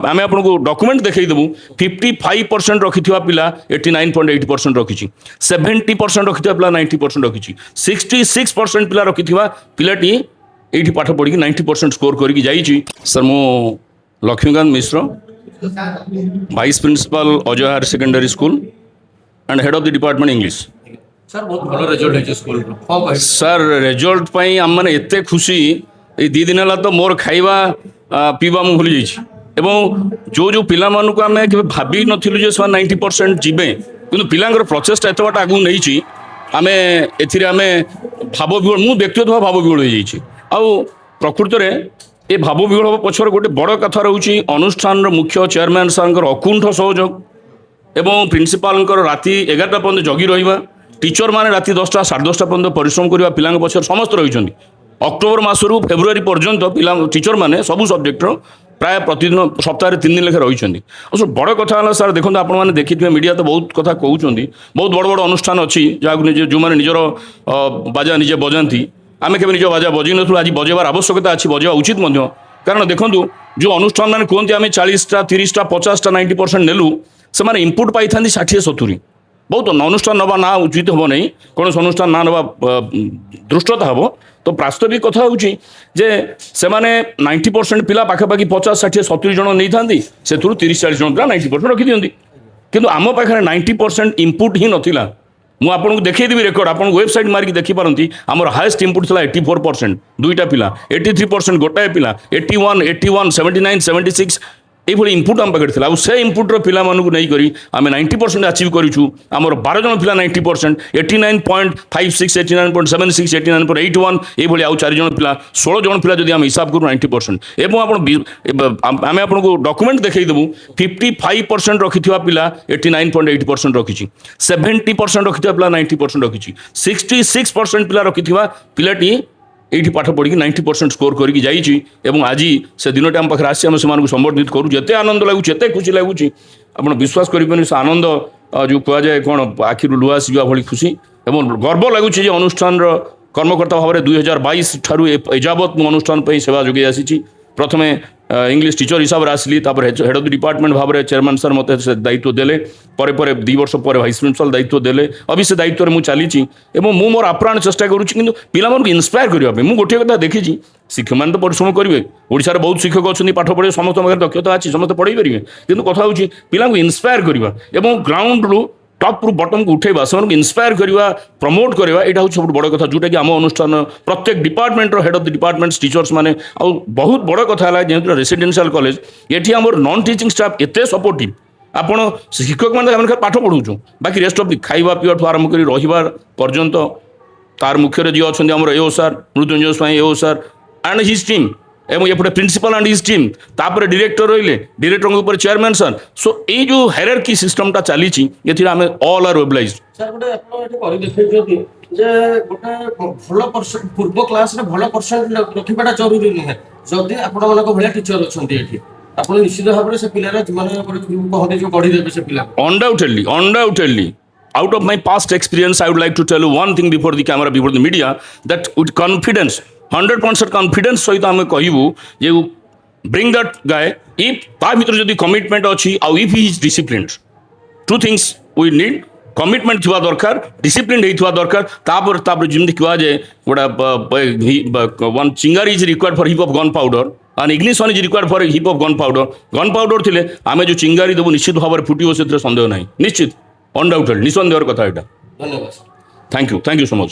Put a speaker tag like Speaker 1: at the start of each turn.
Speaker 1: आम आपको डॉक्यूमेंट देखईदेबू 55% रखी पिला 89.8% रखी 70% रखी पिला 90% रखी 66% पिला रखी पिलाटी ये पाठ पढ़ी 90% स्कोर करके जाइए। सर मु Laxmikant Mishra vice principal Ajay higher secondary school and head of the department English.
Speaker 2: Sir बहुत भल रिजल्ट है स्कूल
Speaker 1: सर रिजल्ट पाई आम मैंने एत खुशी ये 2 दिन है तो मोर खाइबा पीवा मु भूली जाइए एवं जो जो पिला मानू आम भावी नथिलु जे 90% जीवे कि पिलांकर प्रचेष्टा एत बाट आगू नहीं आम ए भाव विहल मु व्यक्तिगत भाव भाव विहल हो जाइए आउ प्रकृत में ये भाव विहल पछर गोटे बड़ कथा रोचे अनुष्ठान मुख्य चेयरमैन सर अकुंठ सहयोग एवं प्रिंसिपाल राति 11टा पर्यंत जगी रहा टीचर मैंने राति 10टा 10:30 पर्यंत परिश्रम करवा पिला पछर समस्त रही अक्टोबर मसरू फेब्रुआरी पर्यंत पिला टीचर मैंने सबू सब्जेक्टर प्राय प्रतिदिन सप्ताह 3 दिन लेखे रही सब बड़ कथा है सर देखो आप देखिए मीडिया तो बहुत कथा कहते बहुत बड़ बड़ अनुष्ठान अच्छी जहाँ जो मैंने निजर बाजा निजे बजाती आम के निज बाजा बजई नु आज बजेबार आवश्यकता अच्छी बजेबा उचित कारण देखो जो अनुष्ठान मैंने कहते आम 40टा 30टा 50टा 90% नेलु से मैंने इनपुट पाई था 60-70 बहुत अनुष्ठान नवा ना उचित हम नहीं कौन अनुष्ठान ना नवा दृष्टता हम तो प्रास्तविक कथा हूँ जे से माने 90% पिला पाखापाखि 50-60-70 जन नहीं था से 30-40 जन पिला 90% रखी दिखती किंतु आम पाखे 90% इनपुट ही नाला मुझे आपको देखदेवी रेकर्ड आप वेबसाइट मारिक देखिपारती आमर हाएस्ट इनपुट था 84% 2टा पिला 83% गोटाए पिला 81 79 76 ये इनपुट आम पाखे थी से इनपुट्र पिला नहीं आम 90% अचीव करूँ आमर 12 जन पिला 90% 89.56 89.76 89.81 ये आउ 4 जन पिला 16 जन पिला जब आम हिसाब करूँ 90% एवं आम आपको डॉक्यूमेंट देखईदेबू 55% रखी पिला 89.8% रखी 70% रखी पिला 90% रखी 66% पिला रखी पिलाटी ये पाठ पढ़ी 90% स्कोर करके जाइए आज से दिन आम पाखे आसी आम संबर्धित करूँ जिते आनंद लगुच एत खुशी लगुच आप विश्वास करें से आनंद जो कहुए कौन आखिर लुह आसवा भाई खुशी और गर्व लगुच अनुष्ठान कर्मकर्ता भाव में 2022 ठारू एजावत मु अनुष्ठान सेवा जोगे आसी प्रथम इंग्लिश टीचर हिसाब से आसली हेड ऑफ द डिपार्टमेंट भाव में चेयरमैन सर मत दायित्व देले 2 वर्ष पर वाइस प्रिंसिपल दायित्व देले अभी से दायित्व में चली मोर आप्राण चेष्टा करुँच पिला इन्स्पायर करने मुझे गोटे कथा देखी शिक्षक मैंने तो परिश्रम करेंगे ओडिशा रे बहुत शिक्षक अच्छा पाठ पढ़े समस्त दक्षता अच्छी समस्त पढ़े पारे कि कथा हूँ पिला इन्स्पायर करवा ग्राउंड रू टॉप रु बटम को उठेबा से इन्स्पायर करवा प्रमोट करवा यहाँ हूँ सब बड़ कथा जोटा कि आम अनुष्ठान प्रत्येक department head of the department teachers माने बहुत बड़ कथा है जेहेतु रेसिडेंशियल कॉलेज ये आम नॉन टीचिंग स्टाफ एत सपोर्टिव आपण शिक्षक मैंने पाठ पढ़ाऊँ बाकी रेस्ट ऑफ खाइबा पीवा ठू आरंभ कर रहा पर्यंत तार मुख्य जी अच्छा आम AO sir Mrityunjay Swain AO sir and his team एवं ये प्रिंसिपल एंड हिज टीम तापर डायरेक्टर रहिले डायरेक्टर ऊपर चेयरमैन सर सो ये जो हायरार्की सिस्टम टा चली ये आम ऑल आर मोबिलाइज्ड
Speaker 2: सर गोटे आप देखते जे गोटे भल परसेंट पूर्व क्लास रे भल परसेंट रखिबाटा जरूरी नुहे जदि आपण मानक भलिया टीचर अछंती एठी आपण निश्चित भाव से पिलार माने कहते जो बढ़ी देबे से पिला
Speaker 1: undoubtedly out of my past experience I would like to tell you one thing before the camera before the media that with confidence 100% confidence सहित आम कहूँ जे ब्रिंग दैट गाय इफ ता भीतर जदि कमिटमेंट अच्छी आउ if he is disciplined 2 things we need commitment थी दरकार डिसिप्लिन होता दरकार तापर जमी कहुए गोटा वन चिंगारी is required for hip of gun powder and ignition is required for hip of gun powder थे आम जो चिंगारी देवु निश्चित भाव में फुटो से सन्देह ना निश्चित अनडाउटेड निसंदेह कथा यहाँ
Speaker 2: धन्यवाद
Speaker 1: थैंक यू सो मच।